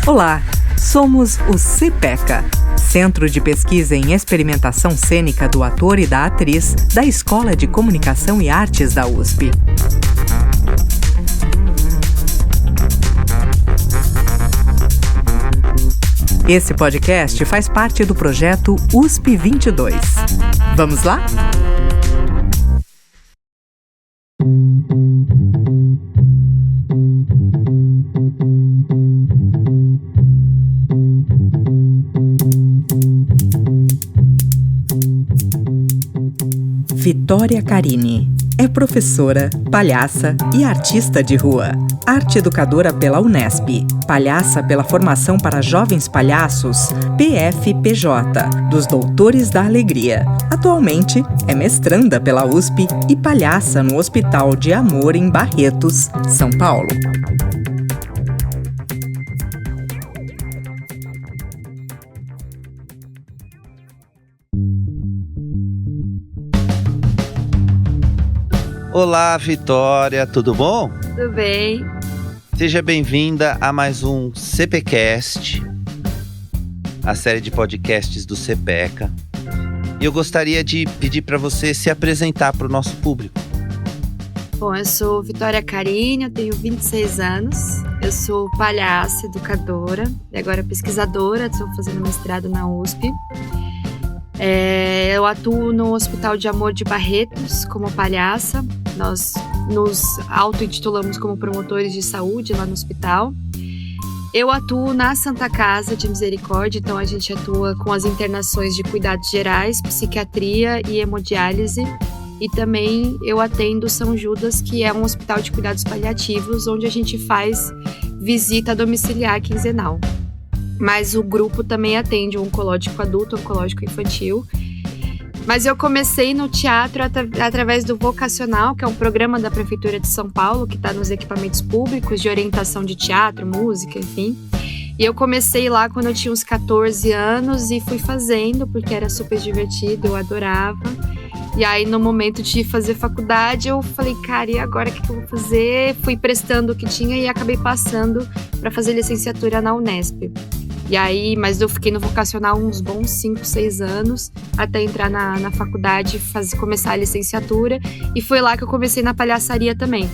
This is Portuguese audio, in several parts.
Olá, somos o CPECA, Centro de Pesquisa em Experimentação Cênica do Ator e da Atriz da Escola de Comunicação e Artes da USP. Esse podcast faz parte do projeto USP 22. Vamos lá? Vitória Carini é professora, palhaça e artista de rua. Arte educadora pela Unesp, palhaça pela Formação para Jovens Palhaços, PFPJ, dos Doutores da Alegria. Atualmente é mestranda pela USP e palhaça no Hospital de Amor em Barretos, São Paulo. Olá, Vitória, tudo bom? Tudo bem. Seja bem-vinda a mais um CPcast, a série de podcasts do CPECA. E eu gostaria de pedir para você se apresentar para o nosso público. Bom, eu sou Vitória Carini, eu tenho 26 anos, eu sou palhaça, educadora e agora pesquisadora, estou fazendo mestrado na USP. Eu atuo no Hospital de Amor de Barretos como palhaça. Nós nos auto-intitulamos como promotores de saúde lá no hospital. Eu atuo na Santa Casa de Misericórdia, então a gente atua com as internações de cuidados gerais, psiquiatria e hemodiálise. E também eu atendo São Judas, que é um hospital de cuidados paliativos, onde a gente faz visita domiciliar quinzenal. Mas o grupo também atende o oncológico adulto, oncológico infantil. Mas eu comecei no teatro através do Vocacional, que é um programa da Prefeitura de São Paulo, que está nos equipamentos públicos de orientação de teatro, música, enfim. E eu comecei lá quando eu tinha uns 14 anos e fui fazendo, porque era super divertido, eu adorava. E aí, no momento de fazer faculdade, eu falei, cara, e agora o que eu vou fazer? Fui prestando o que tinha e acabei passando para fazer licenciatura na Unesp. E aí, mas eu fiquei no vocacional uns bons 5, 6 anos, até entrar na faculdade, começar a licenciatura. E foi lá que eu comecei na palhaçaria também.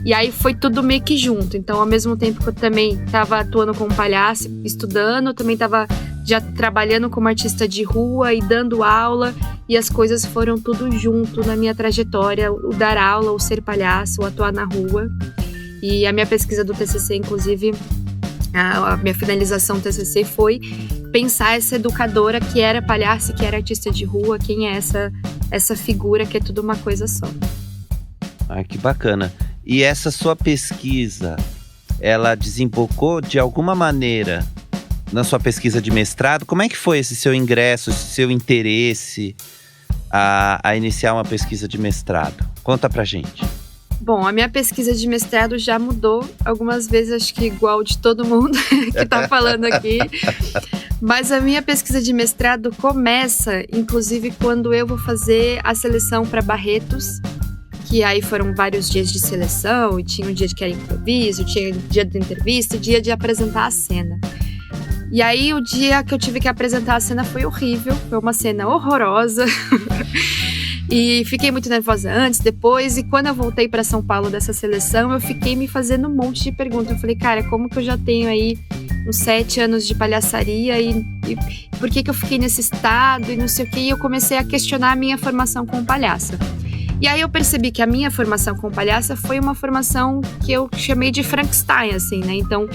E aí foi tudo meio que junto. Então, ao mesmo tempo que eu também estava atuando como palhaça, estudando, eu também estava já trabalhando como artista de rua e dando aula. E as coisas foram tudo junto na minha trajetória. O dar aula, o ser palhaço, o atuar na rua. E a minha pesquisa do TCC, inclusive, a minha finalização do TCC foi pensar essa educadora que era palhaça, que era artista de rua, quem é essa figura que é tudo uma coisa só. Ah, que bacana. E essa sua pesquisa, ela desembocou de alguma maneira na sua pesquisa de mestrado? Como é que foi esse seu ingresso, esse seu interesse a iniciar uma pesquisa de mestrado? Conta pra gente. Bom, a minha pesquisa de mestrado já mudou algumas vezes, acho que igual de todo mundo que tá falando aqui. Mas a minha pesquisa de mestrado começa, inclusive, quando eu vou fazer a seleção para Barretos, que aí foram vários dias de seleção, e tinha um dia que era improviso, tinha um dia de entrevista, dia de apresentar a cena. E aí o dia que eu tive que apresentar a cena foi horrível, foi uma cena horrorosa. E fiquei muito nervosa antes, depois, e quando eu voltei para São Paulo dessa seleção, eu fiquei me fazendo um monte de perguntas. Eu falei, cara, como que eu já tenho aí uns 7 anos de palhaçaria e por que eu fiquei nesse estado e não sei o que, e eu comecei a questionar a minha formação como palhaça. E aí eu percebi que a minha formação como palhaça foi uma formação que eu chamei de Frankenstein, assim, né? Então,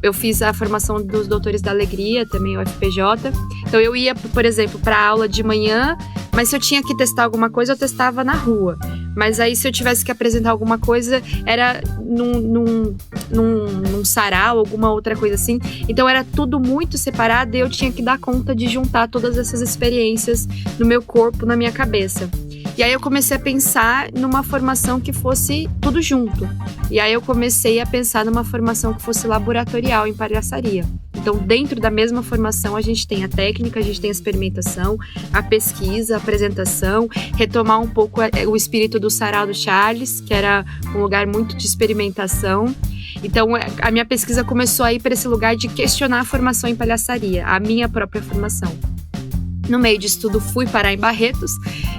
eu fiz a formação dos Doutores da Alegria, também o FPJ. Então, eu ia, por exemplo, para aula de manhã, mas se eu tinha que testar alguma coisa, eu testava na rua. Mas aí, se eu tivesse que apresentar alguma coisa, era num sarau, alguma outra coisa assim. Então, era tudo muito separado e eu tinha que dar conta de juntar todas essas experiências no meu corpo, na minha cabeça. E aí eu comecei a pensar numa formação que fosse tudo junto. E aí eu comecei a pensar numa formação que fosse laboratorial em palhaçaria. Então Então, dentro da mesma formação, a gente tem a técnica, a gente tem a experimentação, a pesquisa, a apresentação, retomar um pouco o espírito do Sarau do Charles, que era um lugar muito de experimentação. Então, a minha pesquisa começou a ir para esse lugar de questionar a formação em palhaçaria, a minha própria formação. No meio disso tudo, fui parar em Barretos,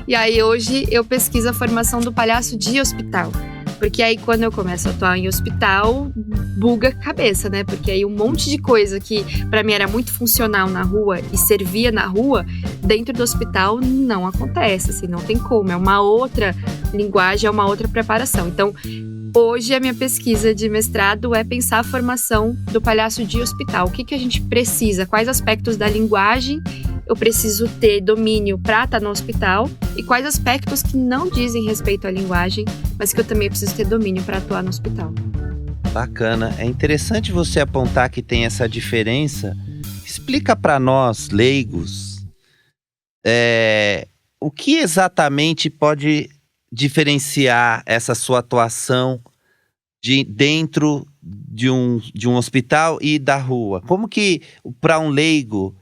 e aí hoje eu pesquiso a formação do palhaço de hospital. Porque aí quando eu começo a atuar em hospital, buga a cabeça, né? Porque aí um monte de coisa que pra mim era muito funcional na rua e servia na rua, dentro do hospital não acontece, assim, não tem como. É uma outra linguagem, é uma outra preparação. Então, hoje a minha pesquisa de mestrado é pensar a formação do palhaço de hospital. O que a gente precisa? Quais aspectos da linguagem eu preciso ter domínio para estar no hospital e quais aspectos que não dizem respeito à linguagem, mas que eu também preciso ter domínio para atuar no hospital. Bacana. É interessante você apontar que tem essa diferença. Explica para nós, leigos, o que exatamente pode diferenciar essa sua atuação dentro de um hospital e da rua? Como que, para um leigo,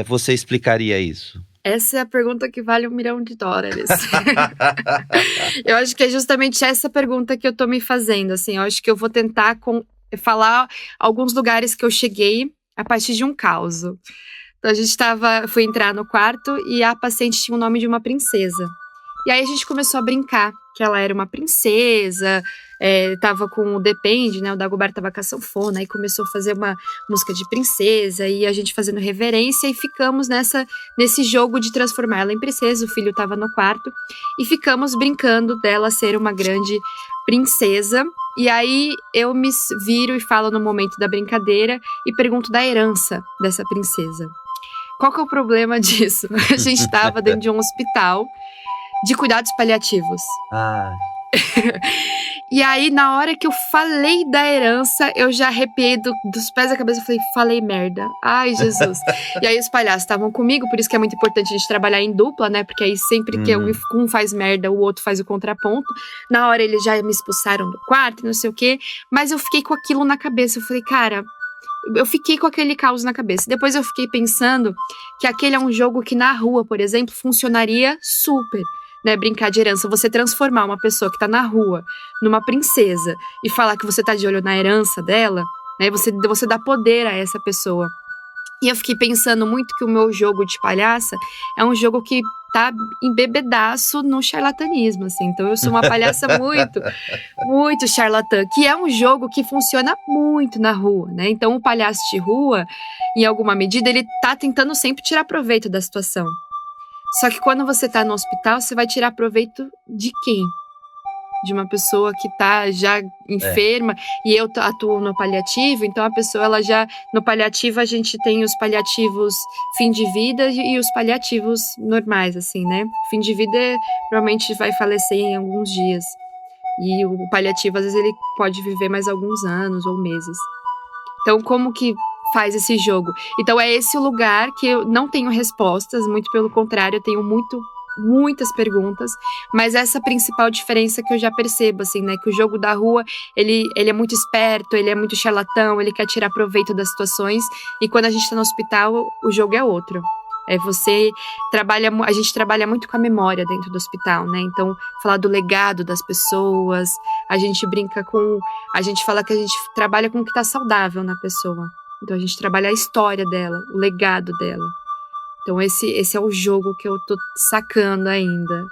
você explicaria isso? Essa é a pergunta que vale $1 milhão. Eu acho que é justamente essa pergunta que eu tô me fazendo, assim. Eu acho que eu vou tentar falar alguns lugares que eu cheguei a partir de um caos. Então, fui entrar no quarto e a paciente tinha o nome de uma princesa. E aí a gente começou a brincar, que ela era uma princesa, tava com o Depende, né? O Dagobert tava com a sanfona, aí começou a fazer uma música de princesa, e a gente fazendo reverência, e ficamos nesse jogo de transformar ela em princesa. O filho tava no quarto, e ficamos brincando dela ser uma grande princesa. E aí eu me viro e falo no momento da brincadeira, e pergunto da herança dessa princesa. Qual que é o problema disso? A gente tava dentro de um hospital de cuidados paliativos. E aí, na hora que eu falei da herança, eu já arrepiei dos pés à cabeça. Eu falei merda. Ai, Jesus. E aí os palhaços estavam comigo, por isso que é muito importante a gente trabalhar em dupla, né? Porque aí sempre que um faz merda, o outro faz o contraponto. Na hora eles já me expulsaram do quarto, não sei o quê. Mas eu fiquei com aquilo na cabeça. Eu falei, cara, eu fiquei com aquele caos na cabeça. Depois eu fiquei pensando que aquele é um jogo que na rua, por exemplo, funcionaria super. Né, brincar de herança, você transformar uma pessoa que tá na rua numa princesa e falar que você tá de olho na herança dela, né, você dá poder a essa pessoa. E eu fiquei pensando muito que o meu jogo de palhaça é um jogo que tá embebedaço no charlatanismo, assim. Então eu sou uma palhaça muito, muito charlatã, que é um jogo que funciona muito na rua, né? Então o palhaço de rua, em alguma medida, ele tá tentando sempre tirar proveito da situação. Só que quando você tá no hospital, você vai tirar proveito de quem? De uma pessoa que tá já enferma, e eu atuo no paliativo, então a pessoa, ela já... No paliativo, a gente tem os paliativos fim de vida e os paliativos normais, assim, né? Fim de vida, provavelmente vai falecer em alguns dias. E o paliativo, às vezes, ele pode viver mais alguns anos ou meses. Então, como que faz esse jogo? Então é esse o lugar que eu não tenho respostas, muito pelo contrário, eu tenho muitas perguntas, mas essa principal diferença que eu já percebo, assim, né, que o jogo da rua, ele é muito esperto, ele é muito charlatão, ele quer tirar proveito das situações, e quando a gente tá no hospital, o jogo é outro. A gente trabalha muito com a memória dentro do hospital, né? Então, falar do legado das pessoas, a gente fala que a gente trabalha com o que tá saudável na pessoa. Então a gente trabalha a história dela, o legado dela. Então esse é o jogo que eu tô sacando ainda.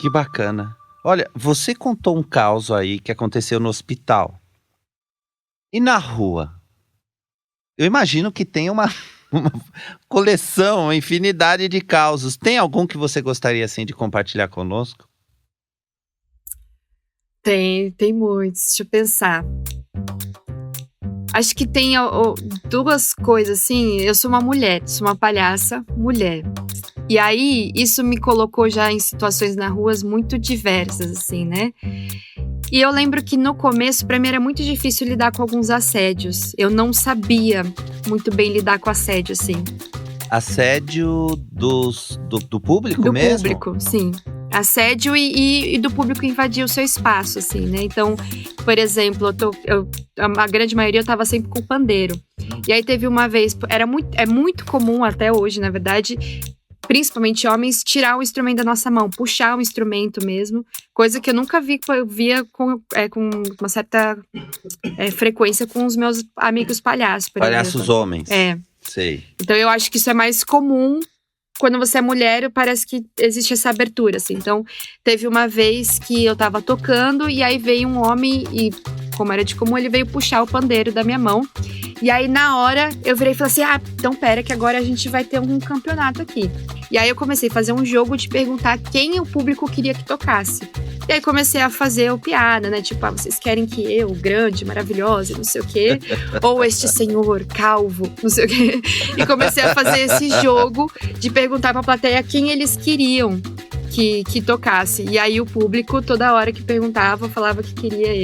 Que bacana. Olha, você contou um caos aí que aconteceu no hospital. E na rua? Eu imagino que tem uma coleção, uma infinidade de causos. Tem algum que você gostaria, assim, de compartilhar conosco? Tem muitos. Deixa eu pensar. Acho que tem duas coisas, assim. Eu sou uma mulher, sou uma palhaça mulher. E aí, isso me colocou já em situações na rua muito diversas, assim, né? E eu lembro que no começo, pra mim, era muito difícil lidar com alguns assédios. Eu não sabia muito bem lidar com assédio, assim. Assédio do público mesmo? Do público, sim. Assédio e do público invadir o seu espaço, assim, né? Então, Por exemplo, a grande maioria eu tava sempre com pandeiro. E aí teve uma vez, é muito comum até hoje, na verdade, principalmente homens, tirar o instrumento da nossa mão, puxar o instrumento mesmo. Coisa que eu nunca via com uma certa frequência com os meus amigos palhaços. Palhaços homens. Sei. Então eu acho que isso é mais comum. Quando você é mulher, parece que existe essa abertura, assim. Então, teve uma vez que eu tava tocando e aí veio um homem e, como era de comum, ele veio puxar o pandeiro da minha mão. E aí, na hora, eu virei e falei assim, então pera que agora a gente vai ter um campeonato aqui. E aí eu comecei a fazer um jogo de perguntar quem o público queria que tocasse. E aí comecei a fazer o piada, né? Tipo, vocês querem que eu, grande, maravilhosa, não sei o quê, ou este senhor calvo, não sei o quê. E comecei a fazer esse jogo de perguntar pra plateia quem eles queriam que tocasse. E aí o público, toda hora que perguntava, falava que queria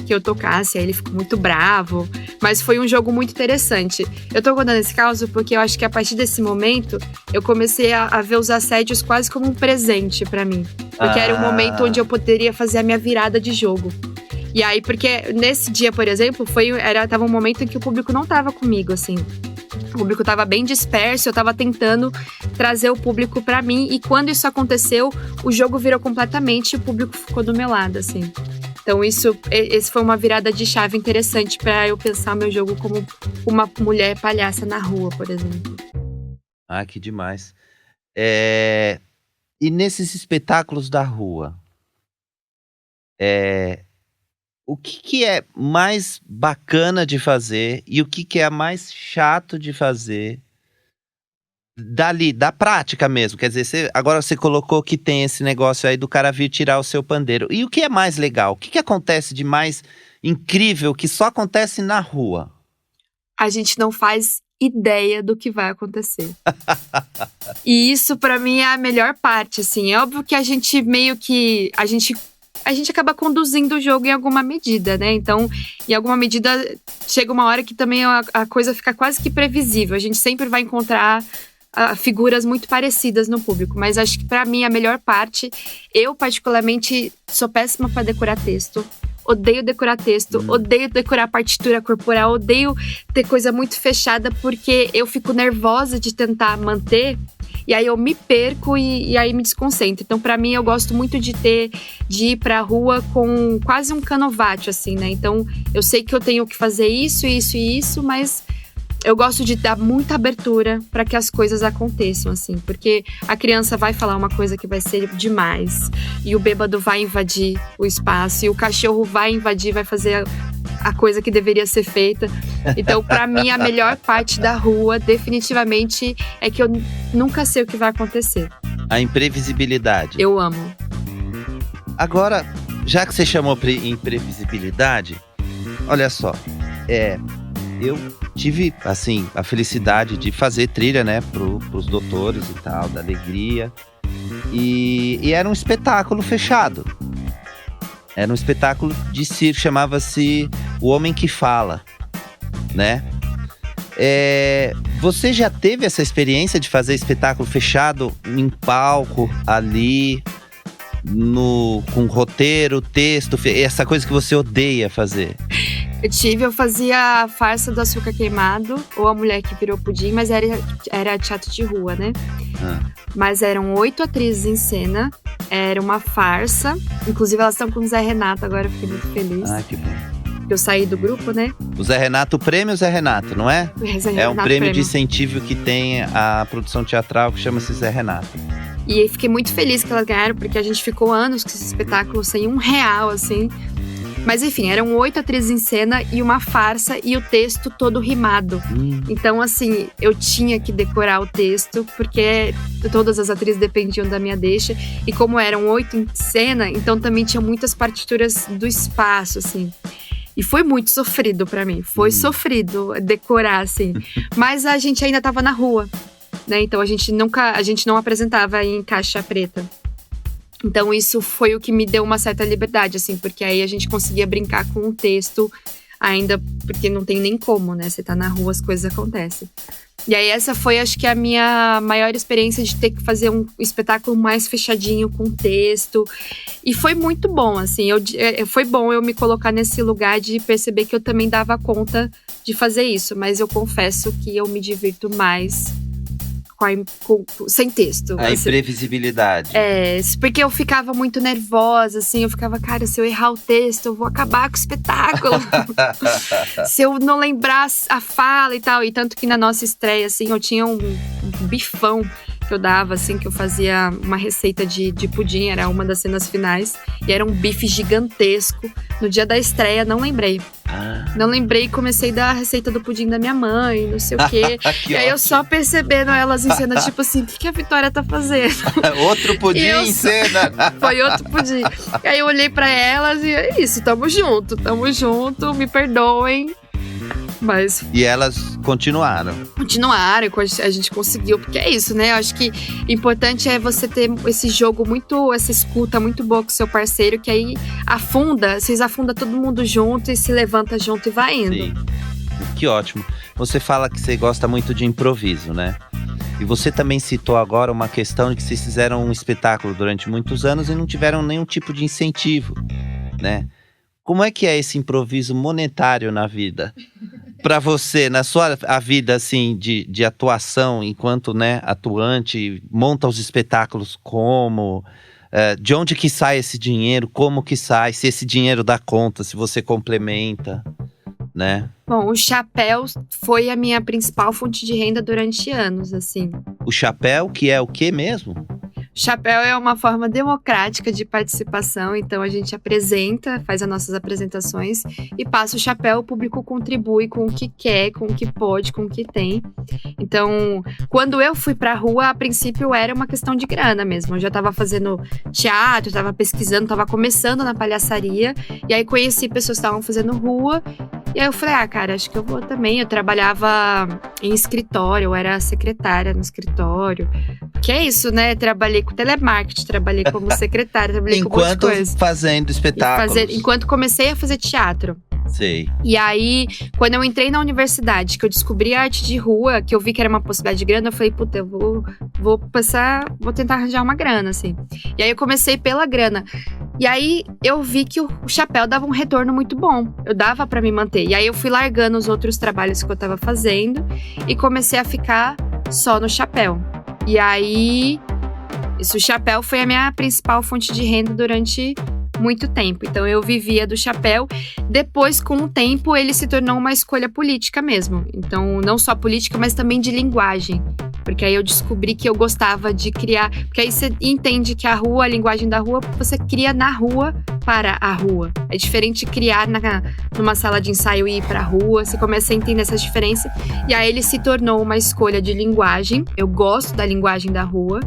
que eu tocasse. Aí ele ficou muito bravo. Mas foi um jogo muito interessante. Eu tô contando esse caso porque eu acho que a partir desse momento eu comecei a ver os assédios quase como um presente pra mim. Porque era um momento onde eu poderia fazer a minha virada de jogo. E aí, porque nesse dia, por exemplo, tava um momento em que o público não tava comigo, assim. O público tava bem disperso, eu tava tentando trazer o público pra mim. E quando isso aconteceu, o jogo virou completamente e o público ficou do meu lado, assim. Então esse foi uma virada de chave interessante pra eu pensar meu jogo como uma mulher palhaça na rua, por exemplo. Que demais. E nesses espetáculos da rua, o que é mais bacana de fazer e o que é mais chato de fazer da prática mesmo? Quer dizer, agora você colocou que tem esse negócio aí do cara vir tirar o seu pandeiro. E o que é mais legal? O que acontece de mais incrível que só acontece na rua? A gente não faz ideia do que vai acontecer. E isso pra mim é a melhor parte, assim. É óbvio que a gente a gente acaba conduzindo o jogo em alguma medida, né? Então, em alguma medida, chega uma hora que também a coisa fica quase que previsível. A gente sempre vai encontrar figuras muito parecidas no público. Mas acho que pra mim a melhor parte, eu particularmente sou péssima pra decorar texto. Odeio decorar texto, odeio decorar partitura corporal, odeio ter coisa muito fechada porque eu fico nervosa de tentar manter. E aí eu me perco e aí me desconcentro. Então, pra mim, eu gosto muito de ir pra rua com quase um canovate, assim, né? Então, eu sei que eu tenho que fazer isso, isso e isso, mas eu gosto de dar muita abertura pra que as coisas aconteçam, assim. Porque a criança vai falar uma coisa que vai ser demais. E o bêbado vai invadir o espaço. E o cachorro vai invadir, vai fazer a coisa que deveria ser feita. Então, pra mim, a melhor parte da rua, definitivamente, é que eu nunca sei o que vai acontecer. A imprevisibilidade. Eu amo. Agora, já que você chamou imprevisibilidade, olha só, eu tive, assim, a felicidade de fazer trilha, né, pros doutores e tal, da alegria. E era um espetáculo fechado. Era um espetáculo de circo, chamava-se O Homem que Fala, né? Você já teve essa experiência de fazer espetáculo fechado em palco, ali, com roteiro, texto, essa coisa que você odeia fazer? Eu fazia a farsa do açúcar queimado, ou a mulher que virou pudim, mas era teatro de rua, né? Mas eram 8 atrizes em cena, era uma farsa. Inclusive elas estão com o Zé Renato agora, eu fiquei muito feliz. Que bom. Eu saí do grupo, né? O Zé Renato, o prêmio Zé Renato, não é? É um prêmio de incentivo que tem a produção teatral que chama-se Zé Renato. E aí fiquei muito feliz que elas ganharam, porque a gente ficou anos com esse espetáculo sem R$1, assim. Mas enfim, eram 8 atrizes em cena e uma farsa e o texto todo rimado. Então, assim, eu tinha que decorar o texto, porque todas as atrizes dependiam da minha deixa. E como eram 8 em cena, então também tinha muitas partituras do espaço, assim. E foi muito sofrido pra mim. Foi sofrido decorar, assim. Mas a gente ainda tava na rua, né? Então a gente não apresentava em caixa preta. Então isso foi o que me deu uma certa liberdade, assim, porque aí a gente conseguia brincar com o texto ainda, porque não tem nem como, né? Você tá na rua, as coisas acontecem. E aí essa foi, acho que, a minha maior experiência de ter que fazer um espetáculo mais fechadinho, com texto. E foi muito bom, assim. Foi bom eu me colocar nesse lugar de perceber que eu também dava conta de fazer isso. Mas eu confesso que eu me divirto mais sem texto. A imprevisibilidade. Porque eu ficava muito nervosa, assim. Eu ficava, cara, se eu errar o texto, eu vou acabar com o espetáculo. Se eu não lembrar a fala e tal. E tanto que na nossa estreia, assim, eu tinha um bifão que eu dava, assim, que eu fazia uma receita de pudim, era uma das cenas finais, e era um bife gigantesco. No dia da estreia, não lembrei. Não lembrei e comecei a dar a receita do pudim da minha mãe, não sei o quê. E aí eu só percebendo elas em cena, tipo assim, o que a Vitória tá fazendo? Outro pudim em cena. Foi outro pudim. E aí eu olhei pra elas e é isso, tamo junto, me perdoem. Mas... E elas continuaram, a gente conseguiu, porque é isso, né? Eu acho que importante é você ter esse jogo essa escuta muito boa com o seu parceiro, que aí vocês afundam todo mundo junto e se levanta junto e vai indo. Sim. Que ótimo. Você fala que você gosta muito de improviso, né? E você também citou agora uma questão de que vocês fizeram um espetáculo durante muitos anos e não tiveram nenhum tipo de incentivo, né? Como é que é esse improviso monetário na vida? Para você, na sua vida assim, de atuação, enquanto, né, atuante, monta os espetáculos como? De onde que sai esse dinheiro? Como que sai? Se esse dinheiro dá conta, se você complementa, né? Bom, o chapéu foi a minha principal fonte de renda durante anos, assim. O chapéu, que é o quê mesmo? Chapéu é uma forma democrática de participação, então a gente faz as nossas apresentações e passa o chapéu, o público contribui com o que quer, com o que pode, com o que tem. Então, quando eu fui pra rua, a princípio era uma questão de grana mesmo. Eu já tava fazendo teatro, tava pesquisando, tava começando na palhaçaria, e aí conheci pessoas que estavam fazendo rua, e aí eu falei, cara, acho que eu vou também. Eu trabalhava em escritório, eu era secretária no escritório, que é isso, né? Trabalhei com telemarketing, trabalhei como secretária, trabalhei com um monte de coisa. Enquanto fazendo espetáculos. Enquanto comecei a fazer teatro. Sei. E aí, quando eu entrei na universidade, que eu descobri a arte de rua, que eu vi que era uma possibilidade de grana, eu falei, puta, eu vou tentar arranjar uma grana, assim. E aí eu comecei pela grana. E aí eu vi que o chapéu dava um retorno muito bom. Eu dava pra me manter. E aí eu fui largando os outros trabalhos que eu tava fazendo e comecei a ficar só no chapéu. E aí, o chapéu foi a minha principal fonte de renda durante muito tempo. Então eu vivia do chapéu. Depois, com o tempo, ele se tornou uma escolha política mesmo. Então, não só política, mas também de linguagem. Porque aí eu descobri que eu gostava de criar... Porque aí você entende que a linguagem da rua, você cria na rua para a rua. É diferente de criar numa sala de ensaio e ir pra rua. Você começa a entender essa diferença. E aí ele se tornou uma escolha de linguagem. Eu gosto da linguagem da rua.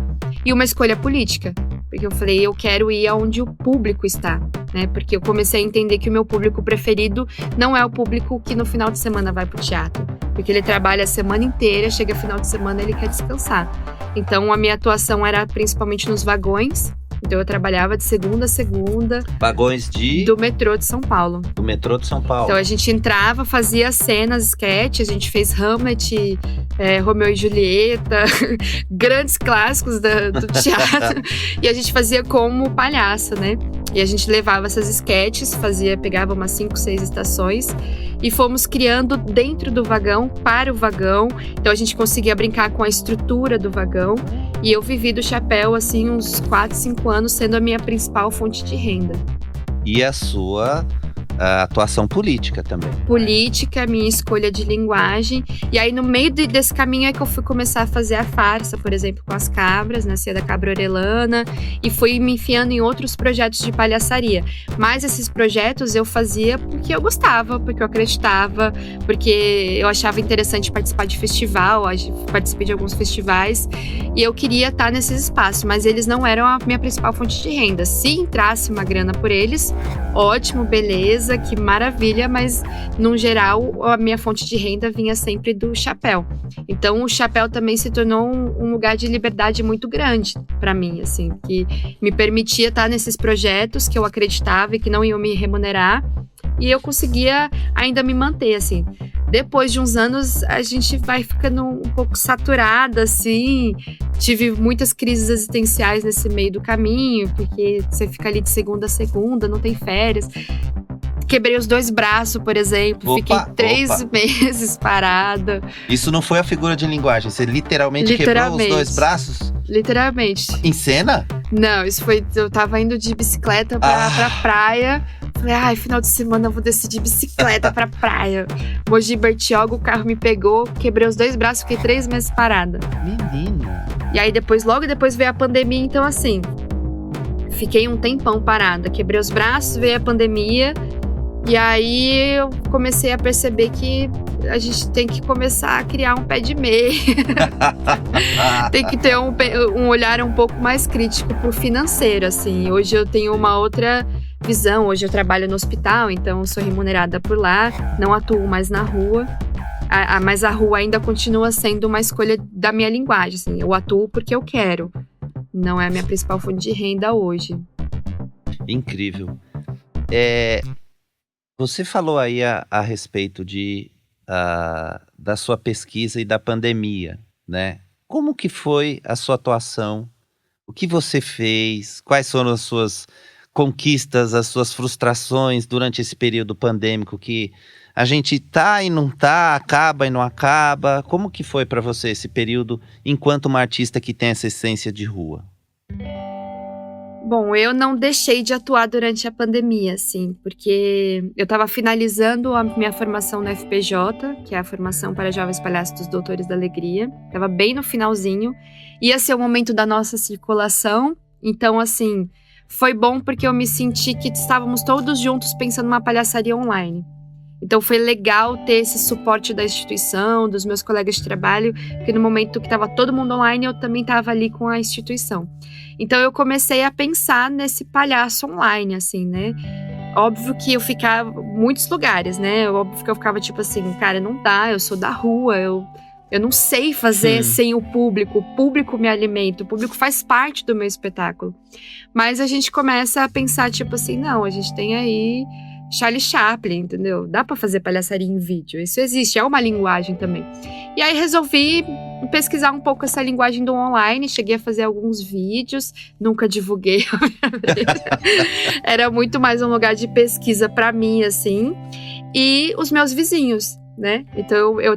E uma escolha política. Porque eu falei, eu quero ir aonde o público está, né? Porque eu comecei a entender que o meu público preferido não é o público que no final de semana vai pro teatro. Porque ele trabalha a semana inteira, chega final de semana ele quer descansar. Então a minha atuação era principalmente nos vagões. Então eu trabalhava de segunda a segunda. Vagões do metrô de São Paulo. Do metrô de São Paulo. Então a gente entrava, fazia cenas, sketches, a gente fez Hamlet, Romeu e Julieta, grandes clássicos do teatro. E a gente fazia como palhaça, né? E a gente levava essas sketches, pegava umas 5, 6 estações e fomos criando dentro do vagão, para o vagão. Então a gente conseguia brincar com a estrutura do vagão. E eu vivi do chapéu, assim, uns 4, 5 anos, sendo a minha principal fonte de renda. E a sua atuação política também. Política, minha escolha de linguagem. E aí, no meio desse caminho é que eu fui começar a fazer a farsa, por exemplo, com as cabras, nascia da Cabra Orelana, e fui me enfiando em outros projetos de palhaçaria. Mas esses projetos eu fazia porque eu gostava, porque eu acreditava, porque eu achava interessante participar de festival, participei de alguns festivais, e eu queria estar nesses espaços, mas eles não eram a minha principal fonte de renda. Se entrasse uma grana por eles, ótimo, beleza, que maravilha, mas no geral a minha fonte de renda vinha sempre do chapéu. Então o chapéu também se tornou um lugar de liberdade muito grande para mim, assim, que me permitia estar nesses projetos que eu acreditava e que não iam me remunerar, e eu conseguia ainda me manter, assim. depois de uns anos, a gente vai ficando um pouco saturada, assim. Tive muitas crises existenciais nesse meio do caminho, porque você fica ali de segunda a segunda, não tem férias. Quebrei os 2 braços, por exemplo. Fiquei 3 meses parada. Isso não foi a figura de linguagem? Você literalmente quebrou os 2 braços? Literalmente. Em cena? Não, isso foi... Eu tava indo de bicicleta pra praia. Falei, final de semana eu vou descer de bicicleta pra praia. Mogi Bertioga, o carro me pegou. Quebrei os 2 braços, fiquei 3 meses parada. Menina. E aí, logo depois veio a pandemia. Então, assim, fiquei um tempão parada. Quebrei os braços, veio a pandemia. E aí eu comecei a perceber que a gente tem que começar a criar um pé de meia. Tem que ter um olhar um pouco mais crítico pro financeiro, assim. Hoje eu tenho uma outra visão. Hoje eu trabalho no hospital, então eu sou remunerada por lá. Não atuo mais na rua. Mas a rua ainda continua sendo uma escolha da minha linguagem, assim. Eu atuo porque eu quero. Não é a minha principal fonte de renda hoje. Incrível. Você falou aí a respeito da sua pesquisa e da pandemia, né? Como que foi a sua atuação? O que você fez? Quais foram as suas conquistas, as suas frustrações durante esse período pandêmico que a gente tá e não tá, acaba e não acaba? Como que foi para você esse período enquanto uma artista que tem essa essência de rua? Bom, eu não deixei de atuar durante a pandemia, assim, porque eu estava finalizando a minha formação no FPJ, que é a formação para jovens palhaços dos Doutores da Alegria. Estava bem no finalzinho. Ia ser o momento da nossa circulação. Então, assim, foi bom porque eu me senti que estávamos todos juntos pensando numa palhaçaria online. Então foi legal ter esse suporte da instituição, dos meus colegas de trabalho, porque no momento que estava todo mundo online, eu também estava ali com a instituição. Então eu comecei a pensar nesse palhaço online, assim, né? Óbvio que eu ficava em muitos lugares, né? Óbvio que eu ficava tipo assim, cara, não dá, eu sou da rua, eu não sei fazer sem o público me alimenta, o público faz parte do meu espetáculo. Mas a gente começa a pensar tipo assim, não, a gente tem aí Charlie Chaplin, entendeu? Dá pra fazer palhaçaria em vídeo, isso existe, é uma linguagem também. E aí resolvi pesquisar um pouco essa linguagem do online, cheguei a fazer alguns vídeos, nunca divulguei, era muito mais um lugar de pesquisa pra mim, assim, e os meus vizinhos, né? Então eu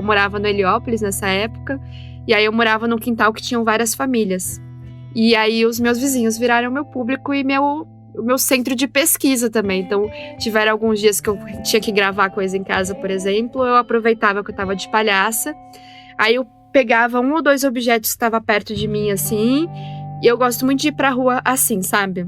morava no Heliópolis nessa época, e aí eu morava num quintal que tinham várias famílias. E aí os meus vizinhos viraram meu público e o meu centro de pesquisa também. Então, tiveram alguns dias que eu tinha que gravar coisa em casa, por exemplo, eu aproveitava que eu tava de palhaça, aí eu pegava 1 ou 2 objetos que estavam perto de mim, assim, e eu gosto muito de ir pra rua assim, sabe?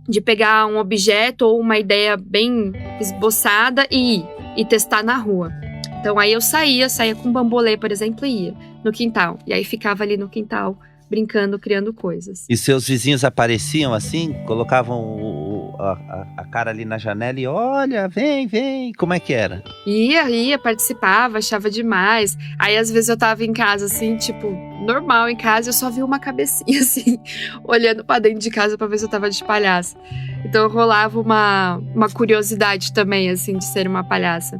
De pegar um objeto ou uma ideia bem esboçada e testar na rua. Então, aí eu saía com um bambolê, por exemplo, e ia no quintal. E aí ficava ali no quintal, brincando, criando coisas. E seus vizinhos apareciam assim? Colocavam a cara ali na janela e olha, vem, como é que era? Ia, participava, achava demais. Aí às vezes eu tava em casa assim, tipo, normal em casa, eu só vi uma cabecinha assim, olhando pra dentro de casa pra ver se eu tava de palhaça. Então rolava uma curiosidade também, assim, de ser uma palhaça.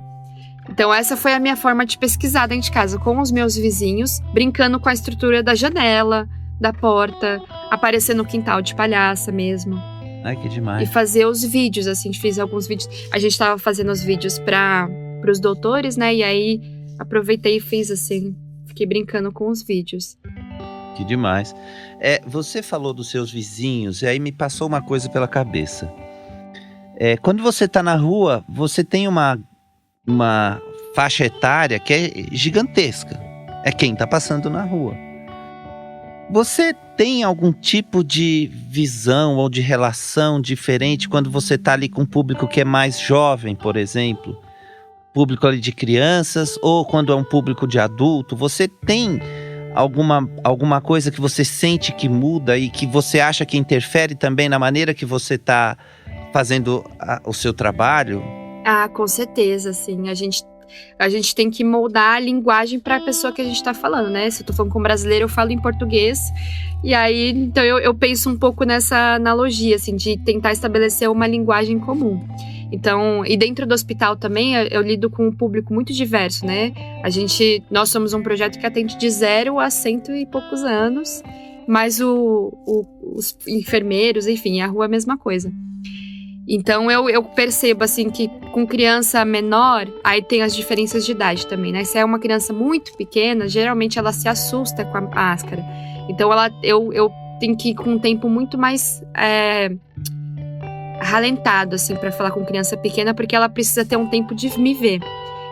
Então essa foi a minha forma de pesquisar dentro de casa, com os meus vizinhos, brincando com a estrutura da janela, da porta, aparecer no quintal de palhaça mesmo. Ai, que demais. E fazer os vídeos, assim, a gente fez alguns vídeos. A gente tava fazendo os vídeos pros doutores, né? E aí aproveitei e fiz assim, fiquei brincando com os vídeos. Que demais. Você falou dos seus vizinhos, e aí me passou uma coisa pela cabeça. Quando você tá na rua, você tem uma faixa etária que é gigantesca. É quem tá passando na rua. Você tem algum tipo de visão ou de relação diferente quando você tá ali com um público que é mais jovem, por exemplo? Público ali de crianças, ou quando é um público de adulto? Você tem alguma coisa que você sente que muda e que você acha que interfere também na maneira que você tá fazendo o seu trabalho? Ah, com certeza, assim, a gente tem que moldar a linguagem para a pessoa que a gente está falando, né? Se eu tô falando com brasileiro, eu falo em português. E aí, então eu penso um pouco nessa analogia, assim, de tentar estabelecer uma linguagem comum. Então, e dentro do hospital também, eu lido com um público muito diverso, né? Nós somos um projeto que atende de 0 a 100 e poucos anos, mas os enfermeiros, enfim, a rua é a mesma coisa. Então, eu percebo, assim, que com criança menor, aí tem as diferenças de idade também, né? Se é uma criança muito pequena, geralmente ela se assusta com a máscara. Então, eu tenho que ir com um tempo muito mais ralentado, assim, pra falar com criança pequena, porque ela precisa ter um tempo de me ver.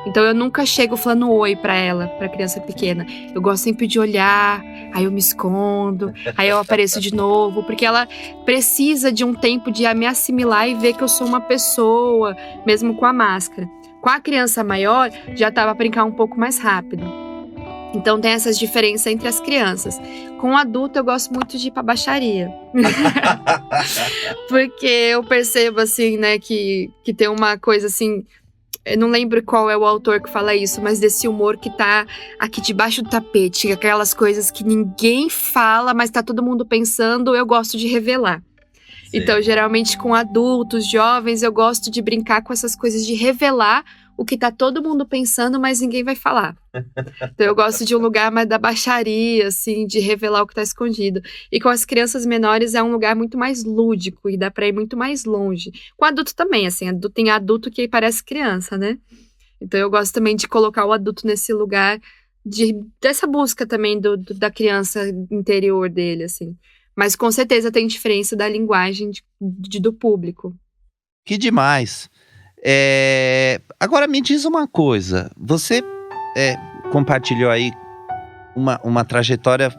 Então, eu nunca chego falando oi pra ela, pra criança pequena. Eu gosto sempre de olhar, aí eu me escondo, aí eu apareço de novo, porque ela precisa de um tempo de me assimilar e ver que eu sou uma pessoa, mesmo com a máscara. Com a criança maior, já dá pra brincar um pouco mais rápido. Então, tem essas diferenças entre as crianças. Com o adulto, eu gosto muito de ir pra baixaria. Porque eu percebo, assim, né, que tem uma coisa, assim... Eu não lembro qual é o autor que fala isso, mas desse humor que tá aqui debaixo do tapete, aquelas coisas que ninguém fala, mas tá todo mundo pensando, eu gosto de revelar. Sim. Então, geralmente com adultos, jovens, eu gosto de brincar com essas coisas de revelar o que tá todo mundo pensando, mas ninguém vai falar. Então, eu gosto de um lugar mais da baixaria, assim, de revelar o que tá escondido. E com as crianças menores é um lugar muito mais lúdico e dá pra ir muito mais longe. Com adulto também, assim, tem adulto que parece criança, né? Então, eu gosto também de colocar o adulto nesse lugar dessa busca também da criança interior dele, assim. Mas com certeza tem diferença da linguagem do público. Que demais! Agora me diz uma coisa, você compartilhou aí uma trajetória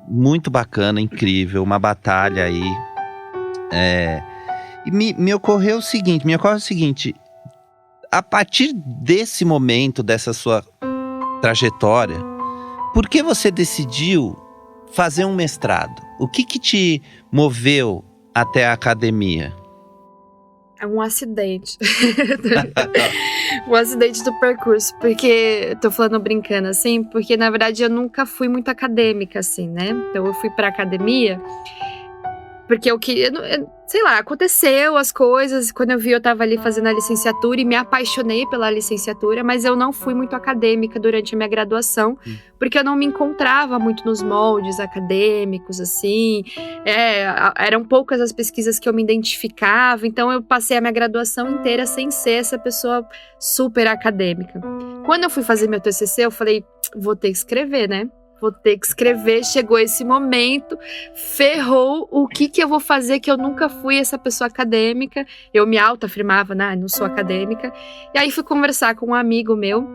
muito bacana, incrível, uma batalha aí, e me ocorre o seguinte, a partir desse momento, dessa sua trajetória, por que você decidiu fazer um mestrado? O que te moveu até a academia? É um acidente. Um acidente do percurso. Porque, eu tô falando brincando assim, porque na verdade eu nunca fui muito acadêmica, assim, né? Então eu fui pra academia porque eu queria, sei lá, aconteceu as coisas. Quando eu vi, eu tava ali fazendo a licenciatura e me apaixonei pela licenciatura, mas eu não fui muito acadêmica durante a minha graduação, porque eu não me encontrava muito nos moldes acadêmicos, assim. Eram poucas as pesquisas que eu me identificava, então eu passei a minha graduação inteira sem ser essa pessoa super acadêmica. Quando eu fui fazer meu TCC, eu falei, vou ter que escrever, né? Vou ter que escrever, chegou esse momento, ferrou, o que eu vou fazer, que eu nunca fui essa pessoa acadêmica, eu me autoafirmava, não sou acadêmica, e aí fui conversar com um amigo meu,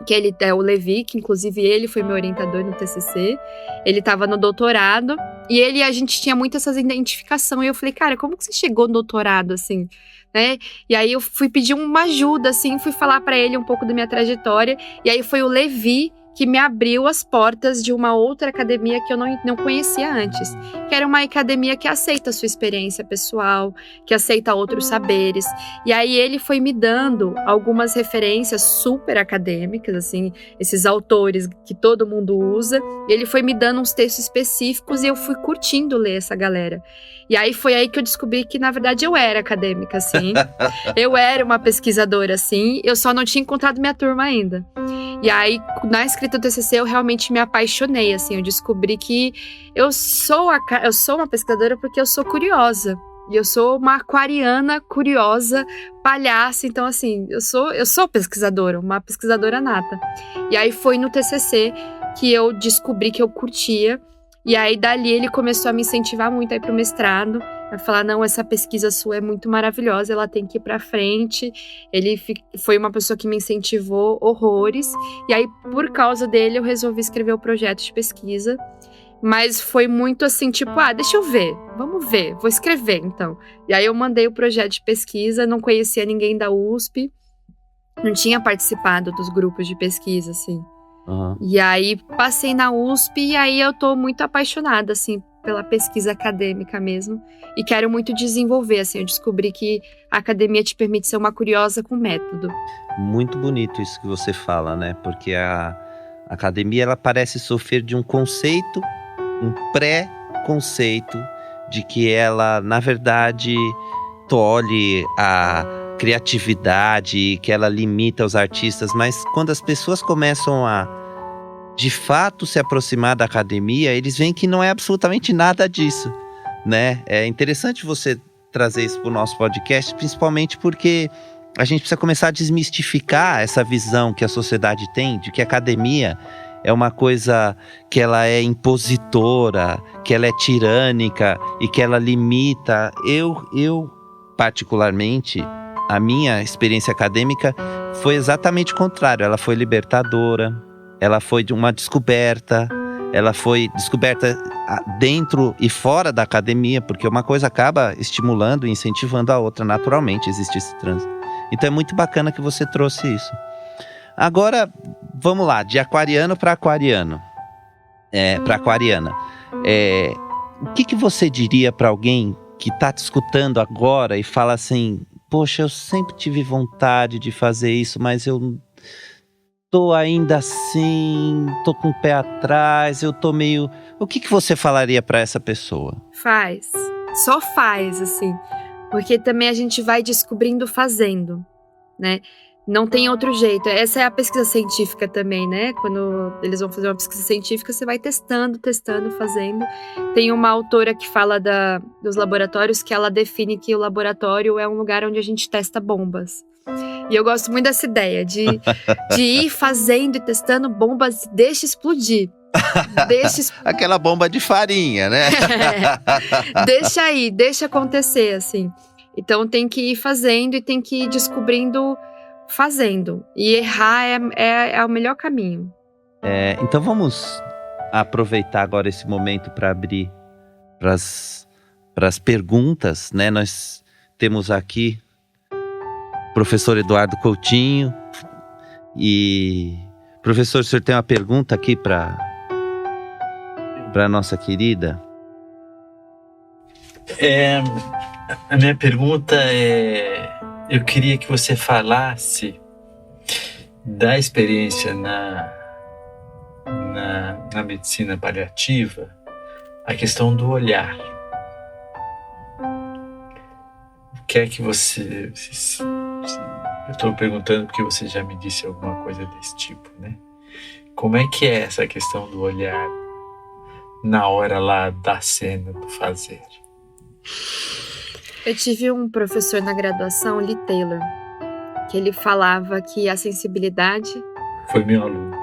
que ele é o Levi, que inclusive ele foi meu orientador no TCC, ele estava no doutorado, e a gente tinha muito essas identificações, e eu falei, cara, como que você chegou no doutorado, assim, né? E aí eu fui pedir uma ajuda, assim, fui falar para ele um pouco da minha trajetória, e aí foi o Levi que me abriu as portas de uma outra academia que eu não conhecia antes, que era uma academia que aceita a sua experiência pessoal, que aceita outros saberes. E aí ele foi me dando algumas referências super acadêmicas, assim, esses autores que todo mundo usa, e ele foi me dando uns textos específicos e eu fui curtindo ler essa galera. E aí foi aí que eu descobri que, na verdade, eu era acadêmica, assim. Eu era uma pesquisadora, assim, eu só não tinha encontrado minha turma ainda. E aí, na escrita do TCC, eu realmente me apaixonei, assim, eu descobri que eu sou uma pesquisadora porque eu sou curiosa. E eu sou uma aquariana curiosa, palhaça, então, assim, eu sou pesquisadora, uma pesquisadora nata. E aí foi no TCC que eu descobri que eu curtia. E aí, dali, ele começou a me incentivar muito a ir pro mestrado, a falar, não, essa pesquisa sua é muito maravilhosa, ela tem que ir pra frente. Ele foi uma pessoa que me incentivou horrores. E aí, por causa dele, eu resolvi escrever o projeto de pesquisa. Mas foi muito assim, tipo, deixa eu ver, vamos ver, vou escrever, então. E aí, eu mandei o projeto de pesquisa, não conhecia ninguém da USP, não tinha participado dos grupos de pesquisa, assim. Uhum. E aí, passei na USP e aí eu tô muito apaixonada, assim, pela pesquisa acadêmica mesmo. E quero muito desenvolver, assim, eu descobri que a academia te permite ser uma curiosa com método. Muito bonito isso que você fala, né? Porque a academia, ela parece sofrer de um conceito, um pré-conceito de que ela, na verdade, tolhe a criatividade, que ela limita os artistas, mas quando as pessoas começam a, de fato, se aproximar da academia, eles veem que não é absolutamente nada disso, né? É interessante você trazer isso para o nosso podcast, principalmente porque a gente precisa começar a desmistificar essa visão que a sociedade tem de que a academia é uma coisa que ela é impositora, que ela é tirânica e que ela limita. Eu particularmente, a minha experiência acadêmica foi exatamente o contrário. Ela foi libertadora, ela foi de uma descoberta, ela foi descoberta dentro e fora da academia, porque uma coisa acaba estimulando e incentivando a outra, naturalmente existe esse trânsito. Então é muito bacana que você trouxe isso. Agora, vamos lá, de aquariano para aquariano, para aquariana. O que você diria para alguém que está te escutando agora e fala assim, poxa, eu sempre tive vontade de fazer isso, mas eu tô ainda assim, tô com o pé atrás, eu tô meio... O que você falaria para essa pessoa? Só faz, assim, porque também a gente vai descobrindo fazendo, né? Não tem outro jeito. Essa é a pesquisa científica também, né? Quando eles vão fazer uma pesquisa científica, você vai testando, fazendo. Tem uma autora que fala dos laboratórios, que ela define que o laboratório é um lugar onde a gente testa bombas. E eu gosto muito dessa ideia de ir fazendo e testando bombas e deixa explodir. Aquela bomba de farinha, né? Deixa aí, deixa acontecer, assim. Então tem que ir fazendo e tem que ir descobrindo fazendo. E errar é o melhor caminho. Então vamos aproveitar agora esse momento para abrir para as perguntas, né? Nós temos aqui o professor Eduardo Coutinho. E, professor, o senhor tem uma pergunta aqui para a nossa querida? A minha pergunta eu queria que você falasse da experiência na medicina paliativa, a questão do olhar. O que é que você... Eu estou perguntando porque você já me disse alguma coisa desse tipo, né? Como é que é essa questão do olhar na hora lá da cena, do fazer? Eu tive um professor na graduação, Lee Taylor, que ele falava que a sensibilidade... Foi meu aluno.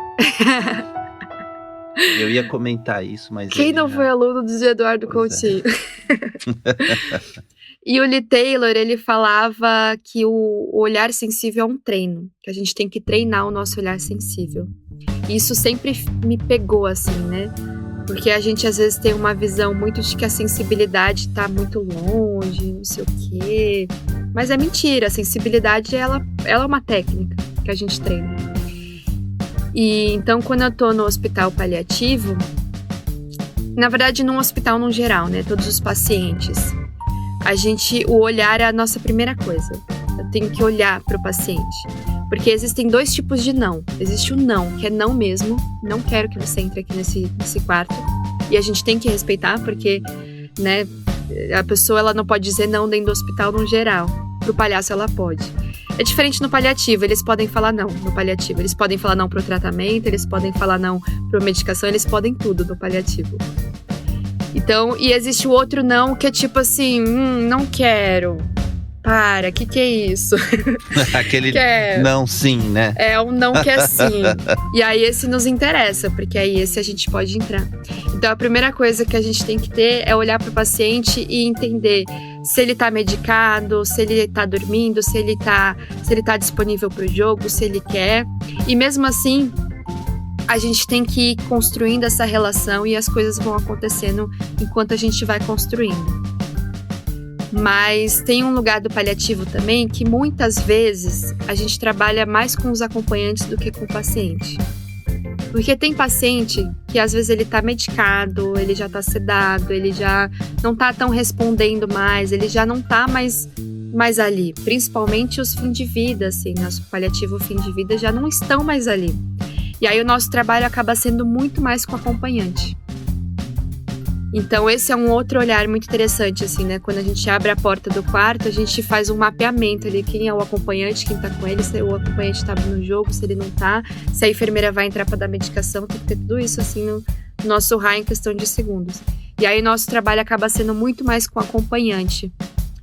Eu ia comentar isso, mas... Quem não foi aluno do Eduardo Coutinho? E o Lee Taylor, ele falava que o olhar sensível é um treino, que a gente tem que treinar o nosso olhar sensível. E isso sempre me pegou, assim, né? Porque a gente às vezes tem uma visão muito de que a sensibilidade tá muito longe, não sei o quê. Mas é mentira, a sensibilidade ela é uma técnica que a gente treina. E então quando eu tô no hospital paliativo, na verdade num hospital no geral, né, todos os pacientes, o olhar é a nossa primeira coisa. Eu tenho que olhar para o paciente. Porque existem dois tipos de não. Existe o não, que é não mesmo. Não quero que você entre aqui nesse quarto. E a gente tem que respeitar, porque, né, a pessoa ela não pode dizer não dentro do hospital no geral. Pro palhaço ela pode. É diferente no paliativo, eles podem falar não no paliativo. Eles podem falar não pro tratamento, eles podem falar não pro medicação, eles podem tudo no paliativo. Então, e existe o outro não, que é tipo assim, não quero. Para, que é isso? Aquele não sim, né? É um não que é sim. E aí esse nos interessa, porque aí esse a gente pode entrar. Então a primeira coisa que a gente tem que ter é olhar para o paciente e entender se ele tá medicado, se ele tá dormindo, se ele tá disponível para o jogo, se ele quer. E mesmo assim, a gente tem que ir construindo essa relação e as coisas vão acontecendo enquanto a gente vai construindo. Mas tem um lugar do paliativo também que muitas vezes a gente trabalha mais com os acompanhantes do que com o paciente. Porque tem paciente que às vezes ele tá medicado, ele já tá sedado, ele já não tá tão respondendo mais, ele já não tá mais ali. Principalmente os fim de vida, assim, nosso paliativo fim de vida já não estão mais ali. E aí o nosso trabalho acaba sendo muito mais com o acompanhante. Então esse é um outro olhar muito interessante, assim, né? Quando a gente abre a porta do quarto, a gente faz um mapeamento ali, quem é o acompanhante, quem tá com ele, se o acompanhante tá no jogo, se ele não tá, se a enfermeira vai entrar pra dar medicação, tem que ter tudo isso, assim, no nosso raio em questão de segundos. E aí nosso trabalho acaba sendo muito mais com o acompanhante,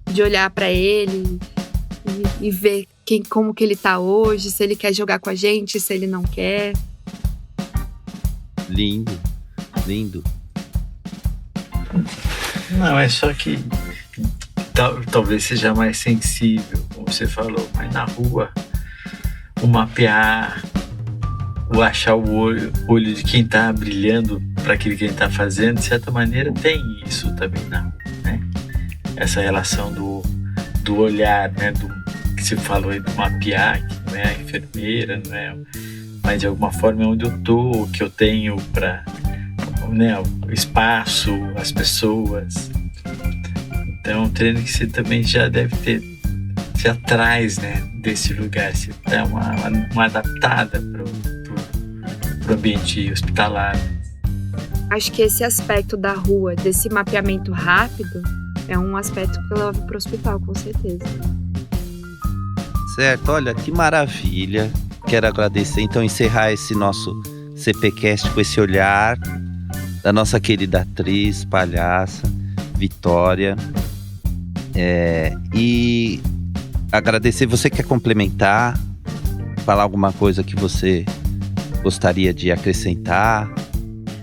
de olhar pra ele e ver como que ele tá hoje, se ele quer jogar com a gente, se ele não quer. Lindo, lindo. Não, é só que talvez seja mais sensível, como você falou, mas na rua, o mapear, o achar o olho de quem tá brilhando para aquilo que ele tá fazendo, de certa maneira tem isso também na rua, né? Essa relação do olhar, né? Do que você falou aí do mapear, que não é a enfermeira, não é, mas de alguma forma é onde eu tô, o que eu tenho para, né, o espaço, as pessoas. Então, o treino que você também já deve ter, já traz, né, desse lugar, você dá uma adaptada pro ambiente hospitalar. Acho que esse aspecto da rua, desse mapeamento rápido, é um aspecto que eu levo pro hospital, com certeza. Certo, olha, que maravilha. Quero agradecer, então, encerrar esse nosso CPcast com esse olhar da nossa querida atriz, palhaça, Vitória. E agradecer. Você quer complementar? Falar alguma coisa que você gostaria de acrescentar?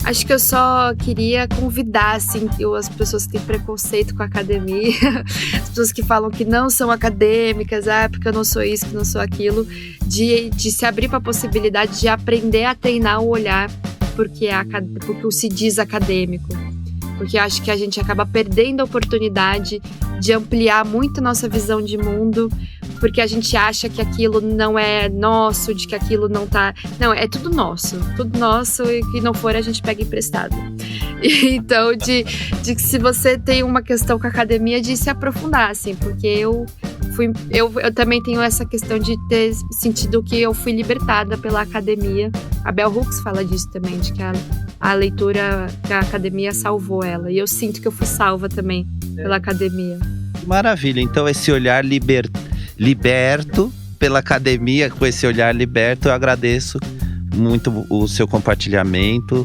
Acho que eu só queria convidar, assim, as pessoas que têm preconceito com a academia, as pessoas que falam que não são acadêmicas, porque eu não sou isso, que não sou aquilo, de se abrir para a possibilidade de aprender a treinar o olhar porque se diz acadêmico. Porque acho que a gente acaba perdendo a oportunidade de ampliar muito a nossa visão de mundo, porque a gente acha que aquilo não é nosso, de que aquilo não tá... Não, é tudo nosso e que não for a gente pega emprestado. Então, de que se você tem uma questão com a academia, de se aprofundar, assim, porque eu também tenho essa questão de ter sentido que eu fui libertada pela academia. A Bell Hooks fala disso também, de que a leitura, que a academia salvou ela. E eu sinto que eu fui salva também pela academia. Maravilha, então esse olhar liberto pela academia, com esse olhar liberto, eu agradeço muito o seu compartilhamento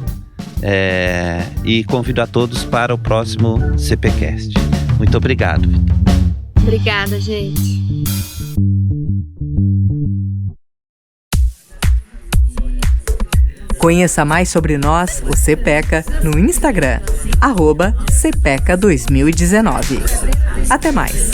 e convido a todos para o próximo CPcast. Muito obrigado, Vitor. Obrigada, gente. Conheça mais sobre nós, o CPECA, no Instagram, @CPECA2019. Até mais!